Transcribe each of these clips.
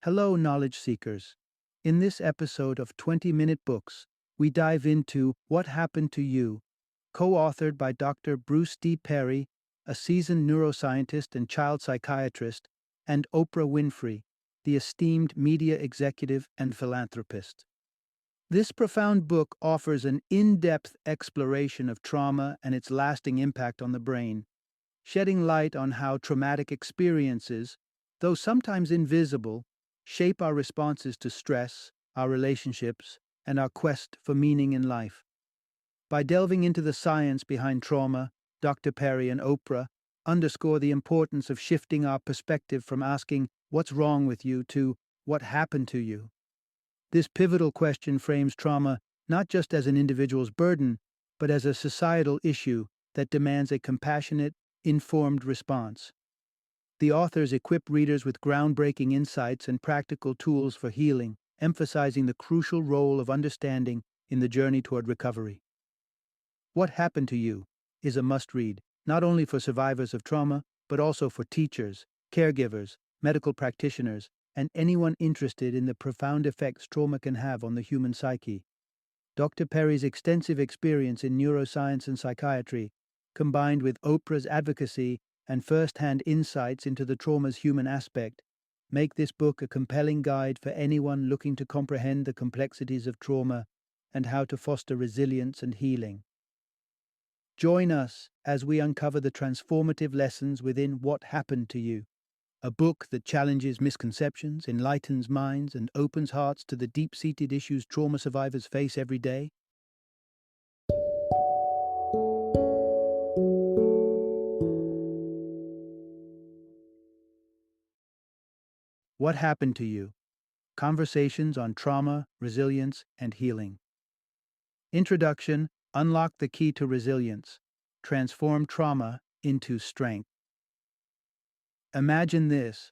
Hello, knowledge seekers. In this episode of 20-Minute Books, we dive into What Happened to You, co-authored by Dr. Bruce D. Perry, a seasoned neuroscientist and child psychiatrist, and Oprah Winfrey, the esteemed media executive and philanthropist. This profound book offers an in-depth exploration of trauma and its lasting impact on the brain, shedding light on how traumatic experiences, though sometimes invisible, shape our responses to stress, our relationships, and our quest for meaning in life. By delving into the science behind trauma, Dr. Perry and Oprah underscore the importance of shifting our perspective from asking, "What's wrong with you?" to "What happened to you?" This pivotal question frames trauma not just as an individual's burden, but as a societal issue that demands a compassionate, informed response. The authors equip readers with groundbreaking insights and practical tools for healing, emphasizing the crucial role of understanding in the journey toward recovery. What Happened to You is a must-read, not only for survivors of trauma, but also for teachers, caregivers, medical practitioners, and anyone interested in the profound effects trauma can have on the human psyche. Dr. Perry's extensive experience in neuroscience and psychiatry, combined with Oprah's advocacy and first-hand insights into the trauma's human aspect, make this book a compelling guide for anyone looking to comprehend the complexities of trauma and how to foster resilience and healing. Join us as we uncover the transformative lessons within What Happened to You, a book that challenges misconceptions, enlightens minds, and opens hearts to the deep-seated issues trauma survivors face every day. What Happened to You? Conversations on Trauma, Resilience, and Healing. Introduction: Unlock the key to resilience. Transform trauma into strength. Imagine this.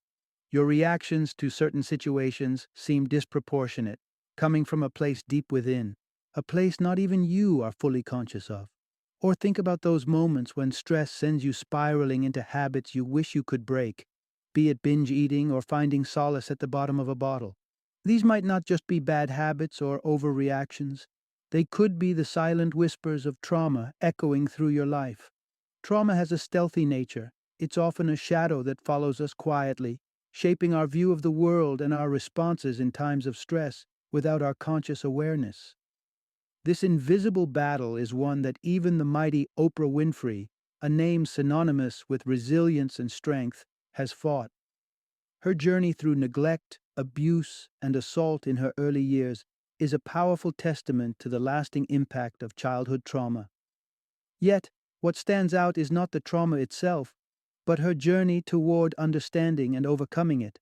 Your reactions to certain situations seem disproportionate, coming from a place deep within, a place not even you are fully conscious of. Or think about those moments when stress sends you spiraling into habits you wish you could break, be it binge eating or finding solace at the bottom of a bottle. These might not just be bad habits or overreactions. They could be the silent whispers of trauma echoing through your life. Trauma has a stealthy nature. It's often a shadow that follows us quietly, shaping our view of the world and our responses in times of stress without our conscious awareness. This invisible battle is one that even the mighty Oprah Winfrey, a name synonymous with resilience and strength, has fought. Her journey through neglect, abuse, and assault in her early years is a powerful testament to the lasting impact of childhood trauma. Yet, what stands out is not the trauma itself, but her journey toward understanding and overcoming it,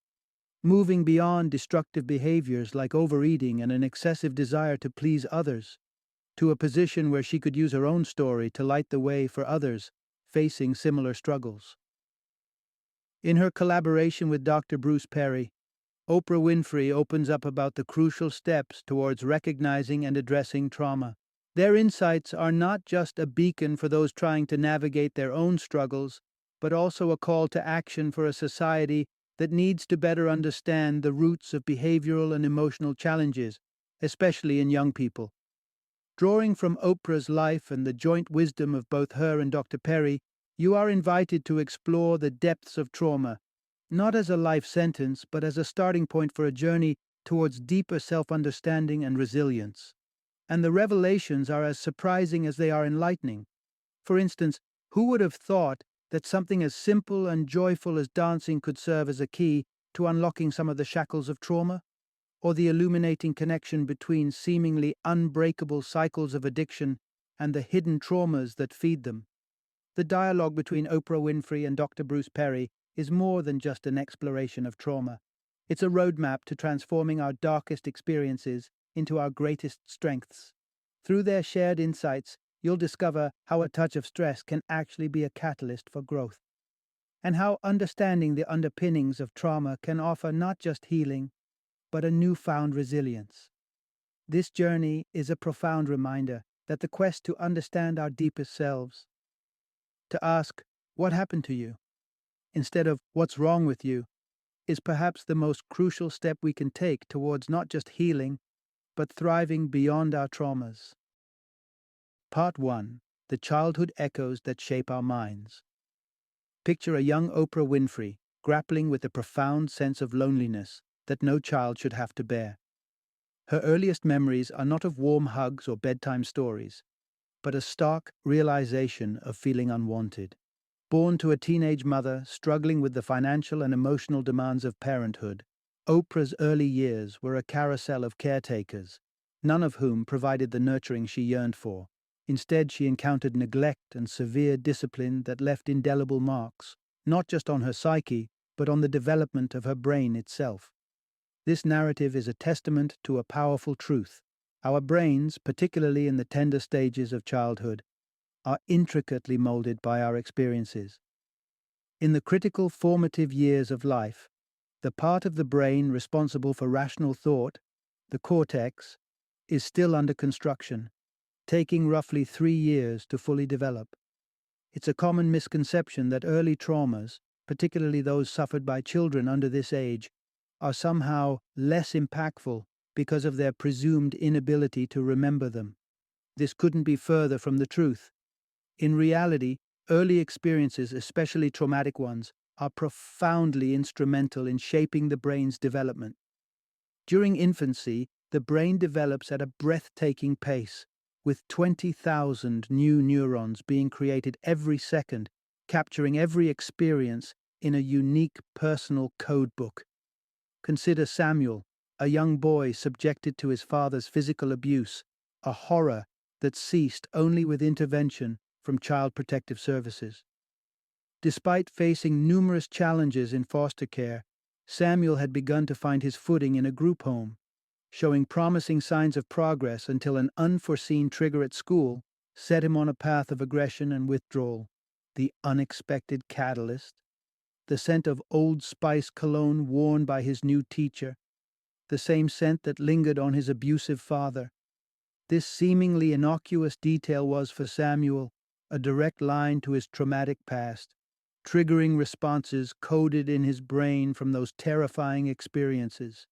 moving beyond destructive behaviors like overeating and an excessive desire to please others, to a position where she could use her own story to light the way for others facing similar struggles. In her collaboration with Dr. Bruce Perry, Oprah Winfrey opens up about the crucial steps towards recognizing and addressing trauma. Their insights are not just a beacon for those trying to navigate their own struggles, but also a call to action for a society that needs to better understand the roots of behavioral and emotional challenges, especially in young people. Drawing from Oprah's life and the joint wisdom of both her and Dr. Perry, you are invited to explore the depths of trauma, not as a life sentence, but as a starting point for a journey towards deeper self-understanding and resilience. And the revelations are as surprising as they are enlightening. For instance, who would have thought that something as simple and joyful as dancing could serve as a key to unlocking some of the shackles of trauma? Or the illuminating connection between seemingly unbreakable cycles of addiction and the hidden traumas that feed them? The dialogue between Oprah Winfrey and Dr. Bruce Perry is more than just an exploration of trauma. It's a roadmap to transforming our darkest experiences into our greatest strengths. Through their shared insights, you'll discover how a touch of stress can actually be a catalyst for growth, and how understanding the underpinnings of trauma can offer not just healing, but a newfound resilience. This journey is a profound reminder that the quest to understand our deepest selves, to ask, "What happened to you?" instead of "What's wrong with you?" is perhaps the most crucial step we can take towards not just healing, but thriving beyond our traumas. Part 1. The Childhood Echoes That Shape Our Minds. Picture a young Oprah Winfrey grappling with a profound sense of loneliness that no child should have to bear. Her earliest memories are not of warm hugs or bedtime stories, but a stark realization of feeling unwanted. Born to a teenage mother struggling with the financial and emotional demands of parenthood, Oprah's early years were a carousel of caretakers, none of whom provided the nurturing she yearned for. Instead, she encountered neglect and severe discipline that left indelible marks, not just on her psyche, but on the development of her brain itself. This narrative is a testament to a powerful truth. Our brains, particularly in the tender stages of childhood, are intricately molded by our experiences. In the critical formative years of life, the part of the brain responsible for rational thought, the cortex, is still under construction, taking roughly 3 years to fully develop. It's a common misconception that early traumas, particularly those suffered by children under this age, are somehow less impactful because of their presumed inability to remember them. This couldn't be further from the truth. In reality, early experiences, especially traumatic ones, are profoundly instrumental in shaping the brain's development. During infancy, the brain develops at a breathtaking pace, with 20,000 new neurons being created every second, capturing every experience in a unique personal codebook. Consider Samuel, a young boy subjected to his father's physical abuse, a horror that ceased only with intervention from Child Protective Services. Despite facing numerous challenges in foster care, Samuel had begun to find his footing in a group home, showing promising signs of progress until an unforeseen trigger at school set him on a path of aggression and withdrawal. The unexpected catalyst, the scent of Old Spice cologne worn by his new teacher, the same scent that lingered on his abusive father. This seemingly innocuous detail was for Samuel a direct line to his traumatic past, triggering responses coded in his brain from those terrifying experiences.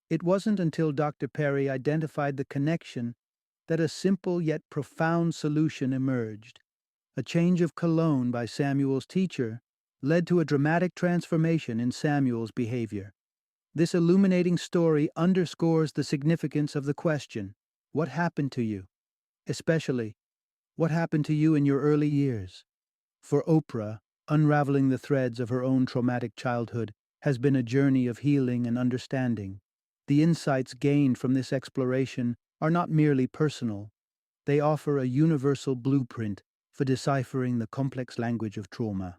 It wasn't until Dr. Perry identified the connection that a simple yet profound solution emerged. A change of cologne by Samuel's teacher led to a dramatic transformation in Samuel's behavior. This illuminating story underscores the significance of the question, what happened to you? Especially, what happened to you in your early years? For Oprah, unraveling the threads of her own traumatic childhood has been a journey of healing and understanding. The insights gained from this exploration are not merely personal, they offer a universal blueprint for deciphering the complex language of trauma.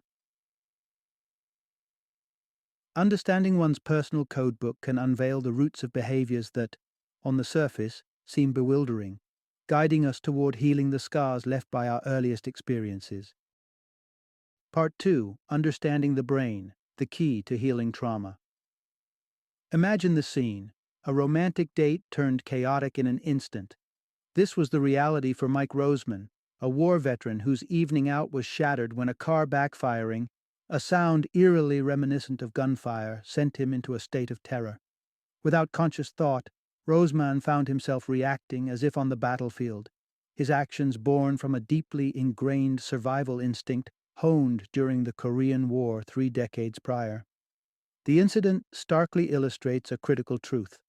Understanding one's personal codebook can unveil the roots of behaviors that, on the surface, seem bewildering, guiding us toward healing the scars left by our earliest experiences. Part 2. Understanding the Brain, the Key to Healing Trauma. Imagine the scene. A romantic date turned chaotic in an instant. This was the reality for Mike Roseman, a war veteran whose evening out was shattered when a car backfiring, a sound eerily reminiscent of gunfire, sent him into a state of terror. Without conscious thought, Roseman found himself reacting as if on the battlefield, his actions born from a deeply ingrained survival instinct honed during the Korean War 3 decades prior. The incident starkly illustrates a critical truth.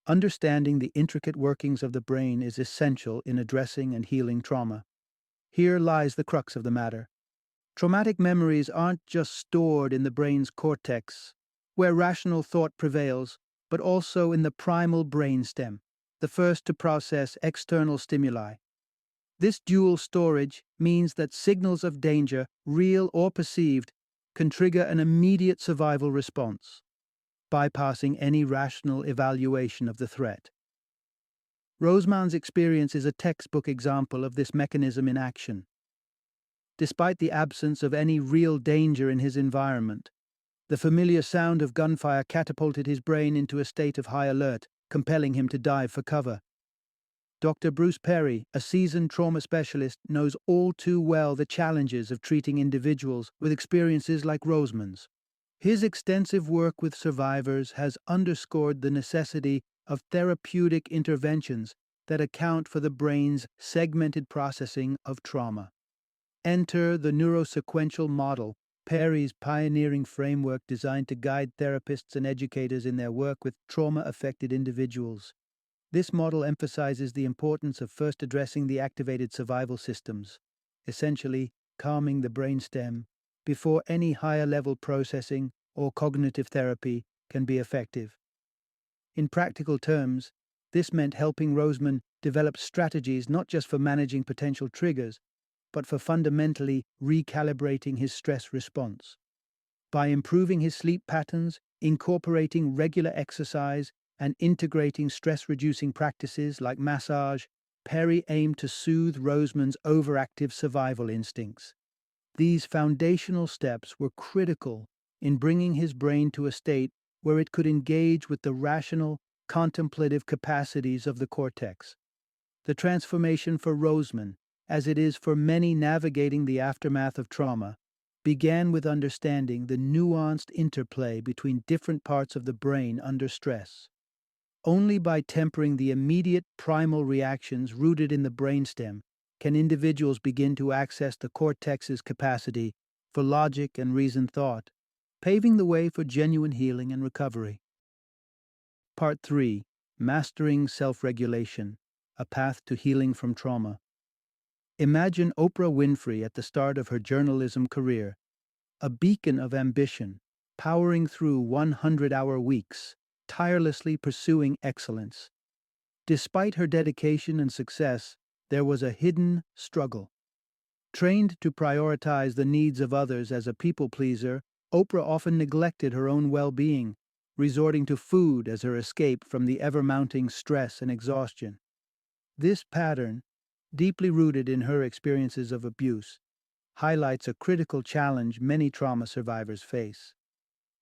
Understanding the intricate workings of the brain is essential in addressing and healing trauma. Here lies the crux of the matter. Traumatic memories aren't just stored in the brain's cortex, where rational thought prevails, but also in the primal brainstem, the first to process external stimuli. This dual storage means that signals of danger, real or perceived, can trigger an immediate survival response, bypassing any rational evaluation of the threat. Roseman's experience is a textbook example of this mechanism in action. Despite the absence of any real danger in his environment, the familiar sound of gunfire catapulted his brain into a state of high alert, compelling him to dive for cover. Dr. Bruce Perry, a seasoned trauma specialist, knows all too well the challenges of treating individuals with experiences like Roseman's. His extensive work with survivors has underscored the necessity of therapeutic interventions that account for the brain's segmented processing of trauma. Enter the neurosequential model, Perry's pioneering framework designed to guide therapists and educators in their work with trauma affected individuals. This model emphasizes the importance of first addressing the activated survival systems, essentially calming the brainstem, before any higher level processing or cognitive therapy can be effective. In practical terms, this meant helping Roseman develop strategies not just for managing potential triggers, but for fundamentally recalibrating his stress response. By improving his sleep patterns, incorporating regular exercise, and integrating stress reducing practices like massage, Perry aimed to soothe Roseman's overactive survival instincts. These foundational steps were critical in bringing his brain to a state where it could engage with the rational, contemplative capacities of the cortex. The transformation for Roseman, as it is for many navigating the aftermath of trauma, began with understanding the nuanced interplay between different parts of the brain under stress. Only by tempering the immediate primal reactions rooted in the brainstem can individuals begin to access the cortex's capacity for logic and reasoned thought, paving the way for genuine healing and recovery. Part 3. Mastering Self-Regulation, a Path to Healing from Trauma. Imagine Oprah Winfrey at the start of her journalism career, a beacon of ambition, powering through 100-hour weeks, tirelessly pursuing excellence. Despite her dedication and success, there was a hidden struggle. Trained to prioritize the needs of others as a people-pleaser, Oprah often neglected her own well-being, resorting to food as her escape from the ever-mounting stress and exhaustion. This pattern, deeply rooted in her experiences of abuse, highlights a critical challenge many trauma survivors face: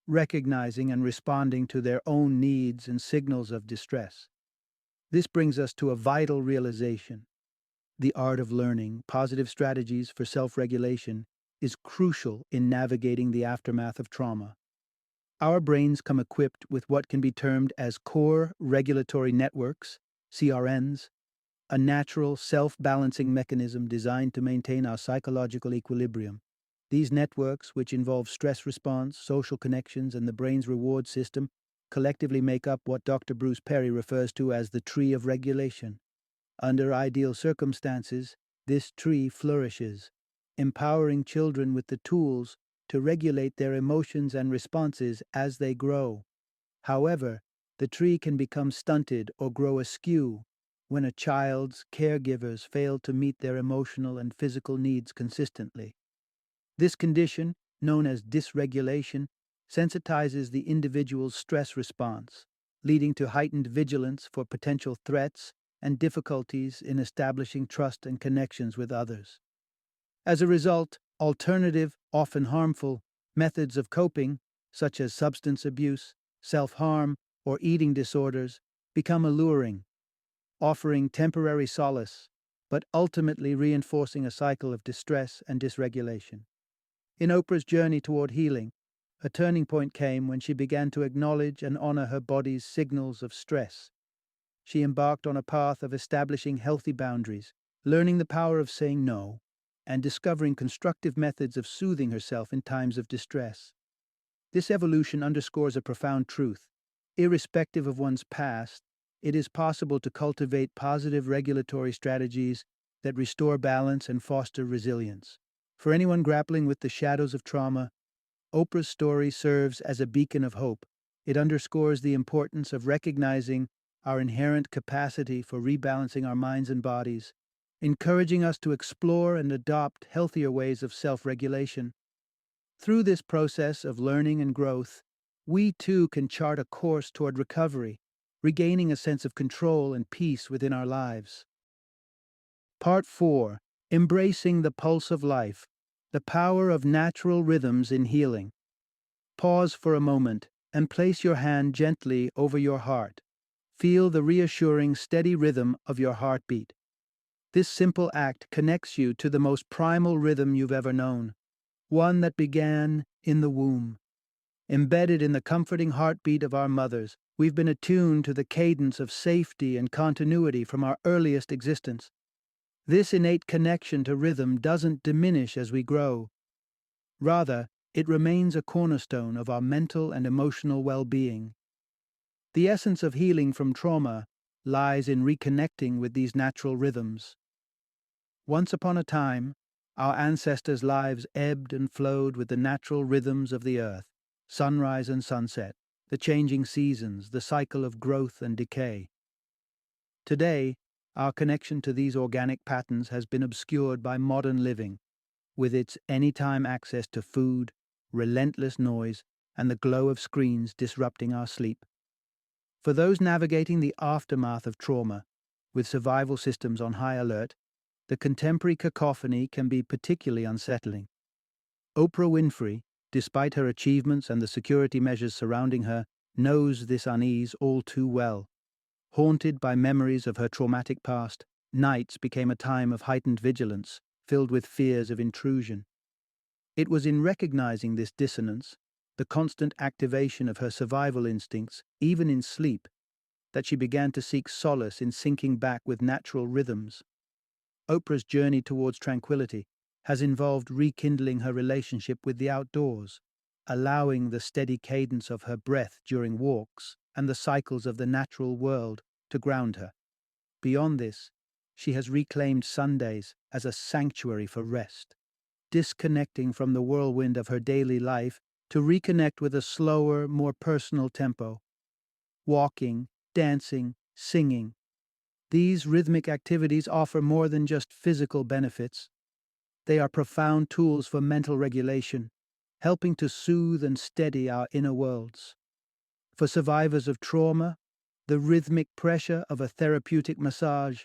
recognizing and responding to their own needs and signals of distress. This brings us to a vital realization. The art of learning positive strategies for self-regulation is crucial in navigating the aftermath of trauma. Our brains come equipped with what can be termed as core regulatory networks, CRNs, a natural self-balancing mechanism designed to maintain our psychological equilibrium. These networks, which involve stress response, social connections, and the brain's reward system, collectively make up what Dr. Bruce Perry refers to as the tree of regulation. Under ideal circumstances, this tree flourishes, empowering children with the tools to regulate their emotions and responses as they grow. However, the tree can become stunted or grow askew when a child's caregivers fail to meet their emotional and physical needs consistently. This condition, known as dysregulation, sensitizes the individual's stress response, leading to heightened vigilance for potential threats and difficulties in establishing trust and connections with others. As a result, alternative, often harmful, methods of coping, such as substance abuse, self-harm, or eating disorders, become alluring, offering temporary solace, but ultimately reinforcing a cycle of distress and dysregulation. In Oprah's journey toward healing, a turning point came when she began to acknowledge and honor her body's signals of stress. She embarked on a path of establishing healthy boundaries, learning the power of saying no, and discovering constructive methods of soothing herself in times of distress. This evolution underscores a profound truth. Irrespective of one's past, it is possible to cultivate positive regulatory strategies that restore balance and foster resilience. For anyone grappling with the shadows of trauma, Oprah's story serves as a beacon of hope. It underscores the importance of recognizing our inherent capacity for rebalancing our minds and bodies, encouraging us to explore and adopt healthier ways of self-regulation. Through this process of learning and growth, we too can chart a course toward recovery, regaining a sense of control and peace within our lives. Part 4. Embracing the Pulse of Life, the Power of Natural Rhythms in Healing. Pause for a moment and place your hand gently over your heart. Feel the reassuring, steady rhythm of your heartbeat. This simple act connects you to the most primal rhythm you've ever known, one that began in the womb. Embedded in the comforting heartbeat of our mothers, we've been attuned to the cadence of safety and continuity from our earliest existence. This innate connection to rhythm doesn't diminish as we grow. Rather, it remains a cornerstone of our mental and emotional well-being. The essence of healing from trauma lies in reconnecting with these natural rhythms. Once upon a time, our ancestors' lives ebbed and flowed with the natural rhythms of the earth, sunrise and sunset, the changing seasons, the cycle of growth and decay. Today, our connection to these organic patterns has been obscured by modern living, with its anytime access to food, relentless noise, and the glow of screens disrupting our sleep. For those navigating the aftermath of trauma, with survival systems on high alert, the contemporary cacophony can be particularly unsettling. Oprah Winfrey, despite her achievements and the security measures surrounding her, knows this unease all too well. Haunted by memories of her traumatic past, nights became a time of heightened vigilance, filled with fears of intrusion. It was in recognizing this dissonance, the constant activation of her survival instincts, even in sleep, that she began to seek solace in syncing back with natural rhythms. Oprah's journey towards tranquility has involved rekindling her relationship with the outdoors, allowing the steady cadence of her breath during walks and the cycles of the natural world to ground her. Beyond this, she has reclaimed Sundays as a sanctuary for rest, disconnecting from the whirlwind of her daily life to reconnect with a slower, more personal tempo. Walking, dancing, singing. These rhythmic activities offer more than just physical benefits. They are profound tools for mental regulation, helping to soothe and steady our inner worlds. For survivors of trauma, the rhythmic pressure of a therapeutic massage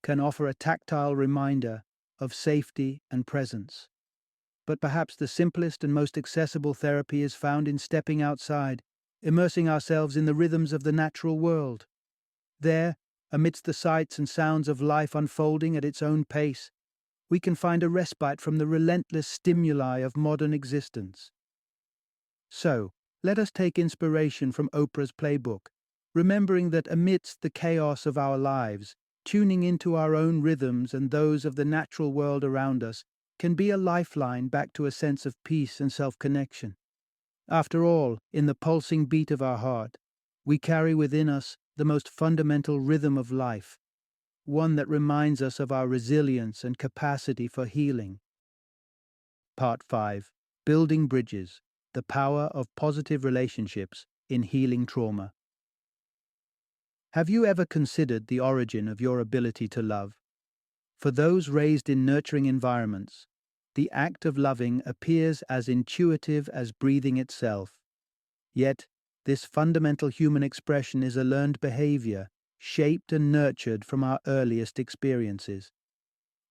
can offer a tactile reminder of safety and presence. But perhaps the simplest and most accessible therapy is found in stepping outside, immersing ourselves in the rhythms of the natural world. There, amidst the sights and sounds of life unfolding at its own pace, we can find a respite from the relentless stimuli of modern existence. So, let us take inspiration from Oprah's playbook, remembering that amidst the chaos of our lives, tuning into our own rhythms and those of the natural world around us can be a lifeline back to a sense of peace and self-connection. After all, in the pulsing beat of our heart, we carry within us the most fundamental rhythm of life, one that reminds us of our resilience and capacity for healing. Part 5. Building Bridges: The Power of Positive Relationships in Healing Trauma. Have you ever considered the origin of your ability to love? For those raised in nurturing environments, the act of loving appears as intuitive as breathing itself. Yet, this fundamental human expression is a learned behavior, shaped and nurtured from our earliest experiences.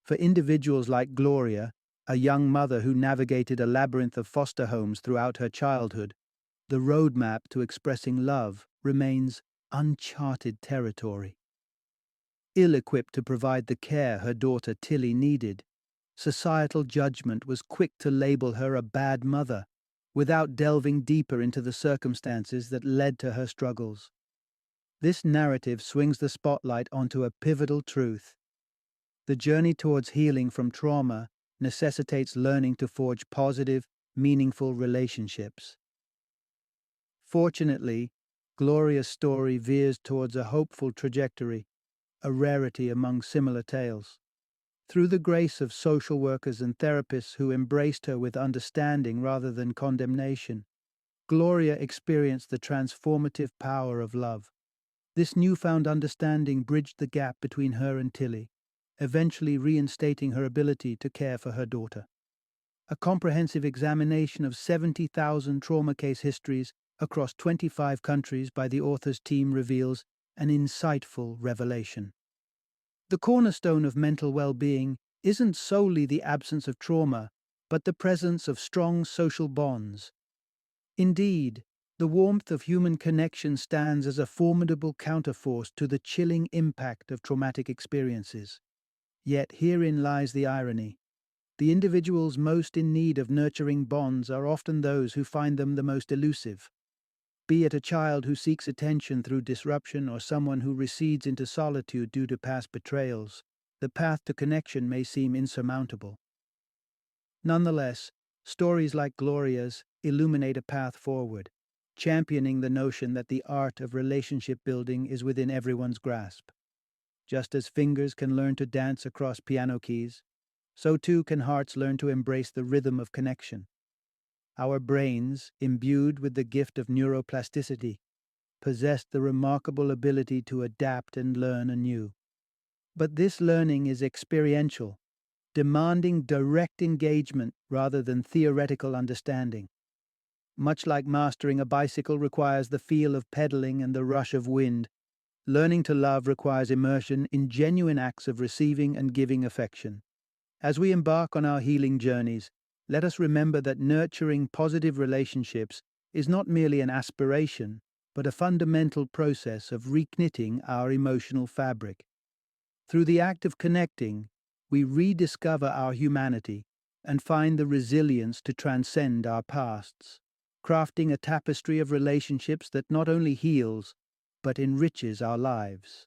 For individuals like Gloria, a young mother who navigated a labyrinth of foster homes throughout her childhood, the roadmap to expressing love remains uncharted territory. Ill-equipped to provide the care her daughter Tilly needed, societal judgment was quick to label her a bad mother, without delving deeper into the circumstances that led to her struggles. This narrative swings the spotlight onto a pivotal truth. The journey towards healing from trauma necessitates learning to forge positive, meaningful relationships. Fortunately, Gloria's story veers towards a hopeful trajectory, a rarity among similar tales. Through the grace of social workers and therapists who embraced her with understanding rather than condemnation, Gloria experienced the transformative power of love. This newfound understanding bridged the gap between her and Tilly, eventually reinstating her ability to care for her daughter. A comprehensive examination of 70,000 trauma case histories across 25 countries by the author's team reveals an insightful revelation. The cornerstone of mental well-being isn't solely the absence of trauma, but the presence of strong social bonds. Indeed, the warmth of human connection stands as a formidable counterforce to the chilling impact of traumatic experiences. Yet herein lies the irony. The individuals most in need of nurturing bonds are often those who find them the most elusive. Be it a child who seeks attention through disruption or someone who recedes into solitude due to past betrayals, the path to connection may seem insurmountable. Nonetheless, stories like Gloria's illuminate a path forward, championing the notion that the art of relationship building is within everyone's grasp. Just as fingers can learn to dance across piano keys, so too can hearts learn to embrace the rhythm of connection. Our brains, imbued with the gift of neuroplasticity, possess the remarkable ability to adapt and learn anew. But this learning is experiential, demanding direct engagement rather than theoretical understanding. Much like mastering a bicycle requires the feel of pedaling and the rush of wind, learning to love requires immersion in genuine acts of receiving and giving affection. As we embark on our healing journeys, let us remember that nurturing positive relationships is not merely an aspiration, but a fundamental process of reknitting our emotional fabric. Through the act of connecting, we rediscover our humanity and find the resilience to transcend our pasts, crafting a tapestry of relationships that not only heals, but enriches our lives.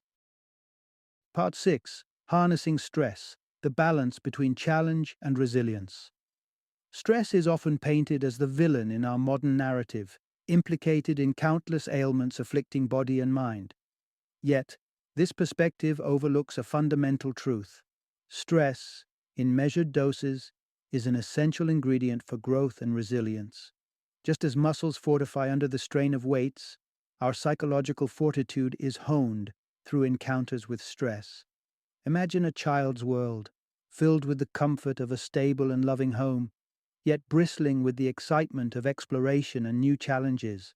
Part 6. Harnessing Stress, the balance between challenge and resilience. Stress is often painted as the villain in our modern narrative, implicated in countless ailments afflicting body and mind. Yet, this perspective overlooks a fundamental truth. Stress, in measured doses, is an essential ingredient for growth and resilience. Just as muscles fortify under the strain of weights, our psychological fortitude is honed through encounters with stress. Imagine a child's world, filled with the comfort of a stable and loving home, yet bristling with the excitement of exploration and new challenges.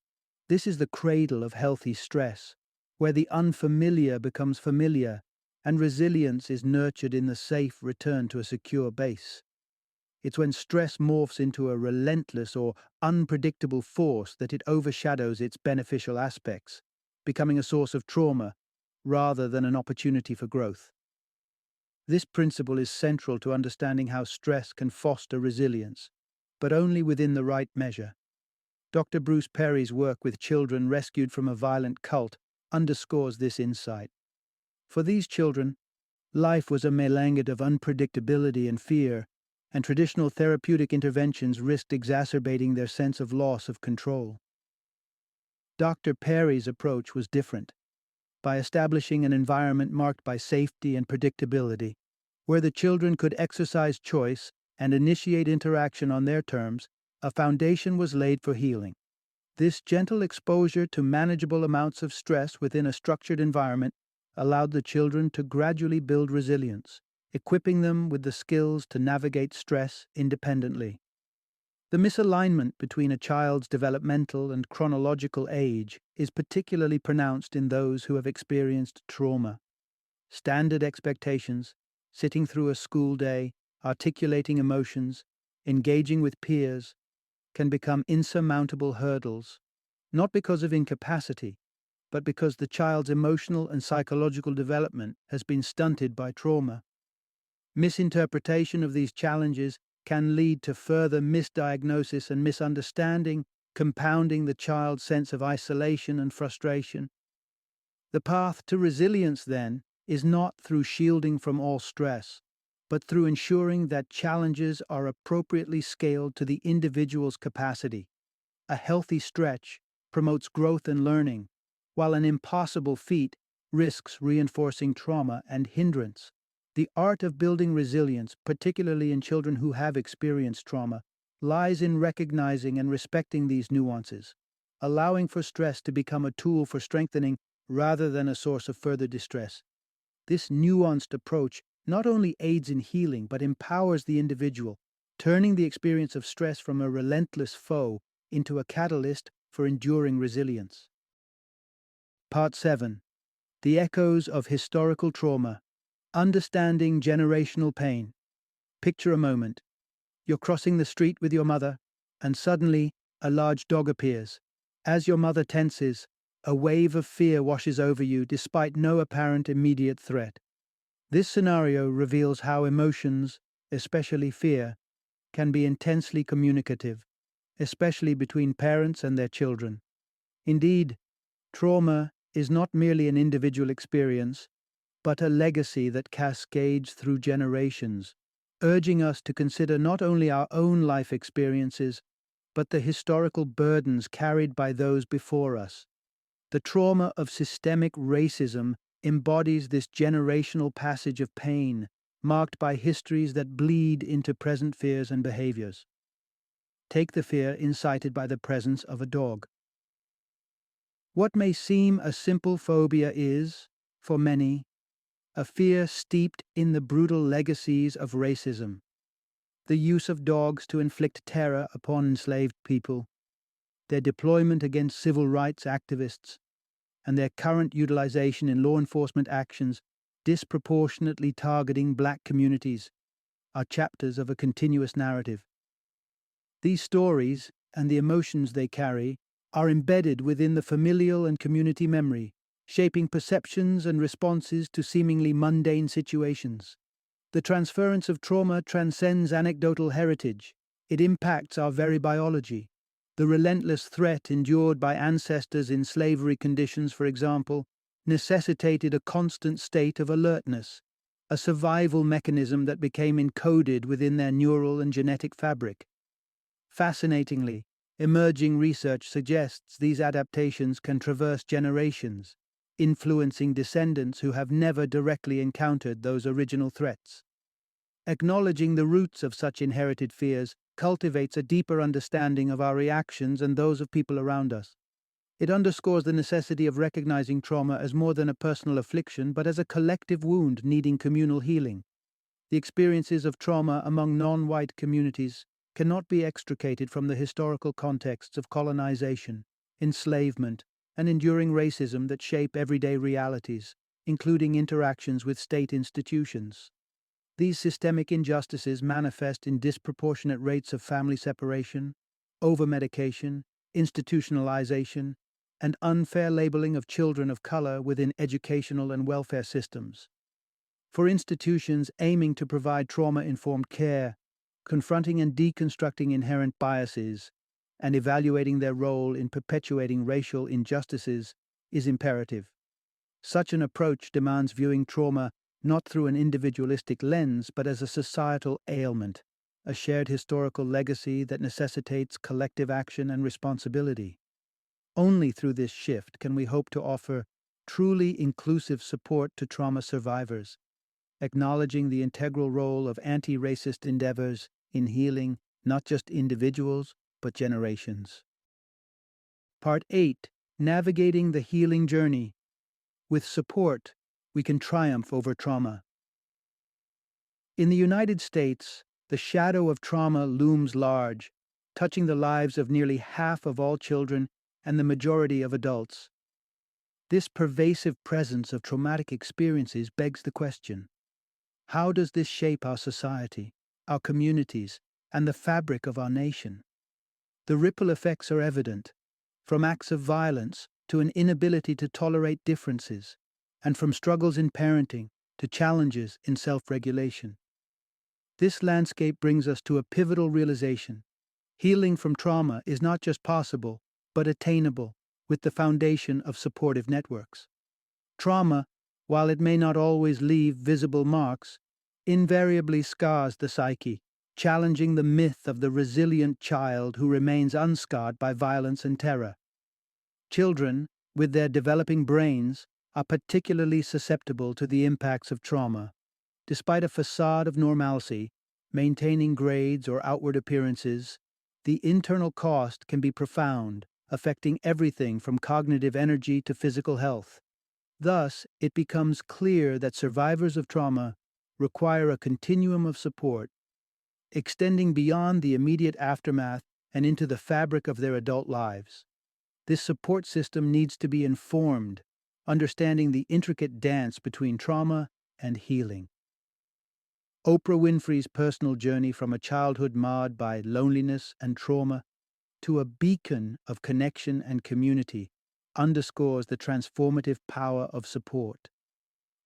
This is the cradle of healthy stress, where the unfamiliar becomes familiar and resilience is nurtured in the safe return to a secure base. It's when stress morphs into a relentless or unpredictable force that it overshadows its beneficial aspects, becoming a source of trauma rather than an opportunity for growth. This principle is central to understanding how stress can foster resilience, but only within the right measure. Dr. Bruce Perry's work with children rescued from a violent cult underscores this insight. For these children, life was a melange of unpredictability and fear, and traditional therapeutic interventions risked exacerbating their sense of loss of control. Dr. Perry's approach was different. By establishing an environment marked by safety and predictability, where the children could exercise choice and initiate interaction on their terms, a foundation was laid for healing. This gentle exposure to manageable amounts of stress within a structured environment allowed the children to gradually build resilience, equipping them with the skills to navigate stress independently. The misalignment between a child's developmental and chronological age is particularly pronounced in those who have experienced trauma. Standard expectations, sitting through a school day, articulating emotions, engaging with peers, can become insurmountable hurdles, not because of incapacity, but because the child's emotional and psychological development has been stunted by trauma. Misinterpretation of these challenges can lead to further misdiagnosis and misunderstanding, compounding the child's sense of isolation and frustration. The path to resilience, then, is not through shielding from all stress, but through ensuring that challenges are appropriately scaled to the individual's capacity. A healthy stretch promotes growth and learning, while an impossible feat risks reinforcing trauma and hindrance. The art of building resilience, particularly in children who have experienced trauma, lies in recognizing and respecting these nuances, allowing for stress to become a tool for strengthening rather than a source of further distress. This nuanced approach not only aids in healing but empowers the individual, turning the experience of stress from a relentless foe into a catalyst for enduring resilience. Part 7. The Echoes of Historical Trauma. Understanding Generational Pain. Picture a moment. You're crossing the street with your mother, and suddenly a large dog appears. As your mother tenses, a wave of fear washes over you despite no apparent immediate threat. This scenario reveals how emotions, especially fear, can be intensely communicative, especially between parents and their children. Indeed, trauma is not merely an individual experience, but a legacy that cascades through generations, urging us to consider not only our own life experiences, but the historical burdens carried by those before us. The trauma of systemic racism embodies this generational passage of pain, marked by histories that bleed into present fears and behaviors. Take the fear incited by the presence of a dog. What may seem a simple phobia is, for many, a fear steeped in the brutal legacies of racism. The use of dogs to inflict terror upon enslaved people, their deployment against civil rights activists, and their current utilization in law enforcement actions disproportionately targeting black communities are chapters of a continuous narrative. These stories, and the emotions they carry, are embedded within the familial and community memory, shaping perceptions and responses to seemingly mundane situations. The transference of trauma transcends anecdotal heritage. It impacts our very biology. The relentless threat endured by ancestors in slavery conditions, for example, necessitated a constant state of alertness, a survival mechanism that became encoded within their neural and genetic fabric. Fascinatingly, emerging research suggests these adaptations can traverse generations, influencing descendants who have never directly encountered those original threats. Acknowledging the roots of such inherited fears cultivates a deeper understanding of our reactions and those of people around us. It underscores the necessity of recognizing trauma as more than a personal affliction, but as a collective wound needing communal healing. The experiences of trauma among non-white communities cannot be extricated from the historical contexts of colonization, enslavement, and enduring racism that shape everyday realities, including interactions with state institutions. These systemic injustices manifest in disproportionate rates of family separation, overmedication, institutionalization, and unfair labeling of children of color within educational and welfare systems. For institutions aiming to provide trauma-informed care, confronting and deconstructing inherent biases, and evaluating their role in perpetuating racial injustices is imperative. Such an approach demands viewing trauma not through an individualistic lens, but as a societal ailment, a shared historical legacy that necessitates collective action and responsibility. Only through this shift can we hope to offer truly inclusive support to trauma survivors, acknowledging the integral role of anti-racist endeavors in healing not just individuals, but generations. Part 8. Navigating the Healing Journey. With support, we can triumph over trauma. In the United States, the shadow of trauma looms large, touching the lives of nearly half of all children and the majority of adults. This pervasive presence of traumatic experiences begs the question: how does this shape our society, our communities, and the fabric of our nation? The ripple effects are evident, from acts of violence to an inability to tolerate differences, and from struggles in parenting to challenges in self-regulation. This landscape brings us to a pivotal realization. Healing from trauma is not just possible, but attainable, with the foundation of supportive networks. Trauma, while it may not always leave visible marks, invariably scars the psyche, challenging the myth of the resilient child who remains unscarred by violence and terror. Children, with their developing brains, are particularly susceptible to the impacts of trauma. Despite a facade of normalcy, maintaining grades or outward appearances, the internal cost can be profound, affecting everything from cognitive energy to physical health. Thus, it becomes clear that survivors of trauma require a continuum of support, extending beyond the immediate aftermath and into the fabric of their adult lives. This support system needs to be informed, understanding the intricate dance between trauma and healing. Oprah Winfrey's personal journey from a childhood marred by loneliness and trauma to a beacon of connection and community underscores the transformative power of support.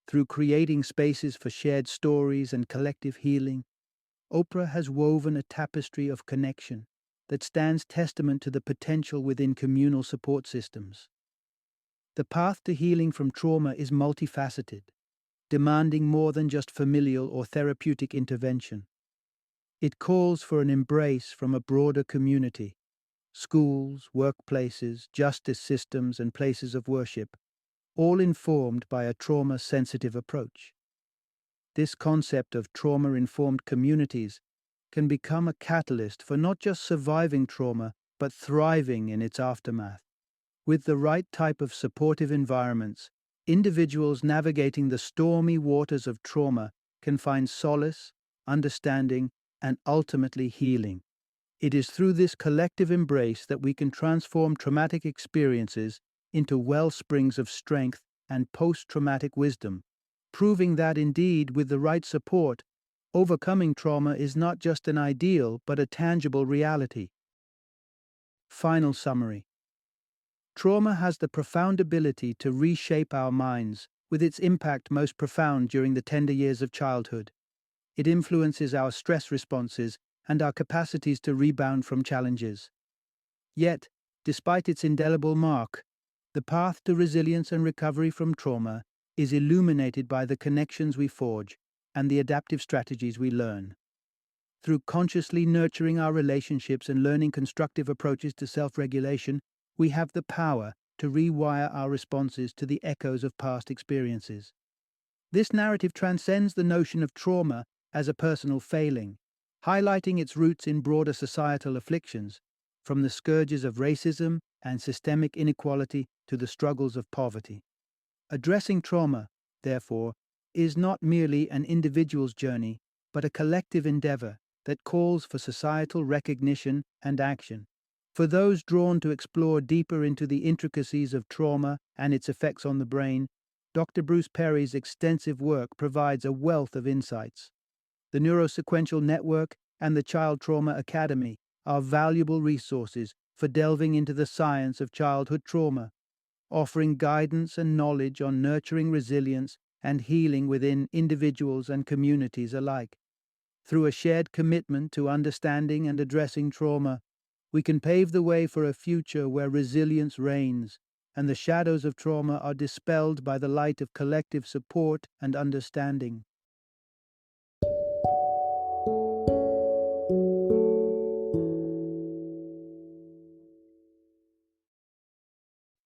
Through creating spaces for shared stories and collective healing, Oprah has woven a tapestry of connection that stands testament to the potential within communal support systems. The path to healing from trauma is multifaceted, demanding more than just familial or therapeutic intervention. It calls for an embrace from a broader community: schools, workplaces, justice systems, and places of worship, all informed by a trauma-sensitive approach. This concept of trauma-informed communities can become a catalyst for not just surviving trauma, but thriving in its aftermath. With the right type of supportive environments, individuals navigating the stormy waters of trauma can find solace, understanding, and ultimately healing. It is through this collective embrace that we can transform traumatic experiences into well springs of strength and post-traumatic wisdom, proving that indeed, with the right support, overcoming trauma is not just an ideal but a tangible reality. Final summary. Trauma has the profound ability to reshape our minds, with its impact most profound during the tender years of childhood. It influences our stress responses and our capacities to rebound from challenges. Yet, despite its indelible mark, the path to resilience and recovery from trauma is illuminated by the connections we forge and the adaptive strategies we learn. Through consciously nurturing our relationships and learning constructive approaches to self-regulation, we have the power to rewire our responses to the echoes of past experiences. This narrative transcends the notion of trauma as a personal failing, highlighting its roots in broader societal afflictions, from the scourges of racism and systemic inequality to the struggles of poverty. Addressing trauma, therefore, is not merely an individual's journey, but a collective endeavor that calls for societal recognition and action. For those drawn to explore deeper into the intricacies of trauma and its effects on the brain, Dr. Bruce Perry's extensive work provides a wealth of insights. The Neurosequential Network and the Child Trauma Academy are valuable resources for delving into the science of childhood trauma, offering guidance and knowledge on nurturing resilience and healing within individuals and communities alike. Through a shared commitment to understanding and addressing trauma, we can pave the way for a future where resilience reigns and the shadows of trauma are dispelled by the light of collective support and understanding.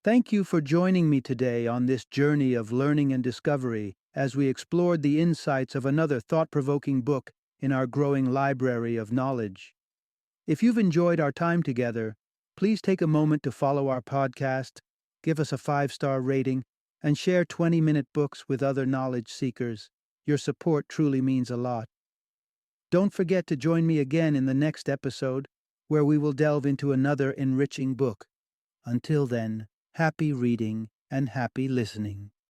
Thank you for joining me today on this journey of learning and discovery as we explored the insights of another thought-provoking book in our growing library of knowledge. If you've enjoyed our time together, please take a moment to follow our podcast, give us a 5-star rating, and share 20-minute books with other knowledge seekers. Your support truly means a lot. Don't forget to join me again in the next episode, where we will delve into another enriching book. Until then, happy reading and happy listening.